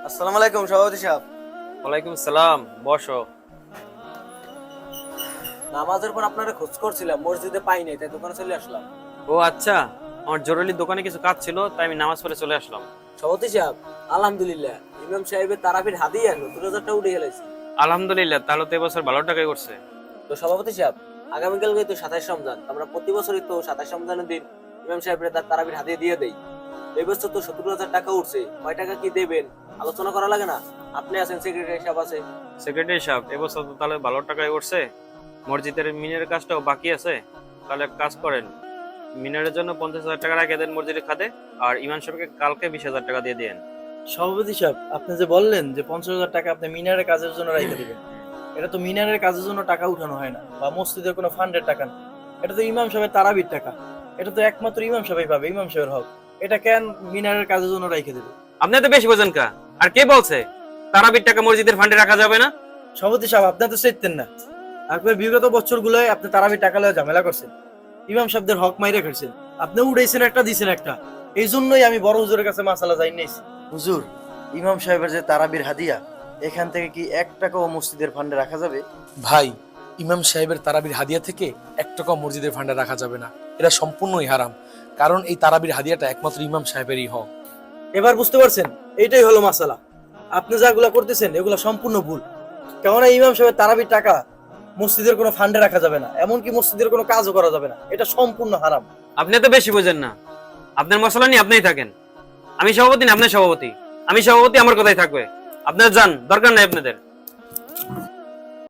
আসসালামু আলাইকুম সভাপতি সাহেব। ওয়ালাইকুম সালাম, বসো। নামাজের পর আপনারা খোঁজ করছিলাম, মসজিদে পাই নাই, তাই দোকানে চলে আসলাম। ও আচ্ছা, আমার জরুরি দোকানে কিছু কাজ ছিল, তাই আমি নামাজ পড়ে চলে আসলাম। সভাপতি সাহেব, আলহামদুলিল্লাহ ইমাম সাহেবের তারাবির হাদিয়া 70,000 টাকা উঠে গেছে। আলহামদুলিল্লাহ, তাহলে তো এবছর ভালো টাকাই করছে। তো সভাপতি সাহেব, আগামীকালকে তো 27 রমজান, আমরা প্রতি বছরই তো 27 রমজানের দিন ইমাম সাহেবের তার তারাবির হাদিয়া দিয়ে দেই। এই বছর তো 70,000 টাকা উঠছে, কয় টাকা কি দেবেন আলোচনা করা লাগে না? আপনি আছেন, সেক্রেটারি সাহেব আছে। সেক্রেটারি সাহেব, এবছর তো তাহলে ভালো টাকাই করছে। মসজিদের মিনারের কাজটাও বাকি আছে, তাহলে এক কাজ করেন, মিনারের জন্য 50,000 টাকা রেখে দেন মসজিদের খাতে, আর ইমাম সাহেবকে কালকে 20,000 টাকা দিয়ে দেন। সভাপতি সাহেব, আপনি যে বললেন যে 50,000 টাকা আপনি মিনারের কাজের জন্য রেখে দিবেন, এটা তো মিনারের কাজের জন্য টাকা উঠানো হয় না, বা মসজিদের কোনো ফান্ডের টাকা না। এটা তো ইমাম সাহেবের তারাবির টাকা। এটা তো একমাত্র ইমাম সাহেবই পাবে, ইমাম সাহেবের হক। এটা কেন মিনারের কাজের জন্য রেখে দেবে? আপনি তো বেশি বোঝেন কা। আর কে বলছে তারাবির টাকা মসজিদের ফান্ডে রাখা যাবে না? সভাপতি সাহেব, আপনি তো চাইতেন না। আপনার বিগত বছরগুলোয় আপনি তারাবির টাকা লয়ে ঝামেলা করছেন, ইমাম সাহেবদের হক মাইরে খাইছেন। আপনি উড়াইছেন একটা, দিছেন একটা। এই জন্যই আমি বড় হুজুরের কাছে মাসালা যাই নিয়েছি। হুজুর, ইমাম সাহেবের যে তারাবির হাদিয়া, এখান থেকে কি 1 টাকাও মসজিদের ফান্ডে রাখা যাবে? ভাই, ইমাম সাহেবের তারাবির হাদিয়া থেকে 1 টাকা মসজিদের ফান্ডে রাখা যাবে না। এটা সম্পূর্ণই হারাম, কারণ এই তারাবির হাদিয়াটা একমাত্র ইমাম সাহেবেরই হক। এবার বুঝতে পারছেন? এইটাই হলো মাসালা। আপনি যাগুলা করতেছেন এগুলা সম্পূর্ণ ভুল। কেননা ইমাম সাহেবের তারাবির টাকা মসজিদের কোনো ফান্ডে রাখা যাবে না, এমনকি মসজিদের কোনো কাজও করা যাবে না। এটা সম্পূর্ণ হারাম। আপনি তো বেশি বোঝেন না। আপনার মশলা নিয়ে আপনিই থাকেন। আমি সভাপতি না আপনার সভাপতি। আমি সভাপতি, আমার কথাই থাকবে। আপনারা যান, দরকার নাই আপনাদের।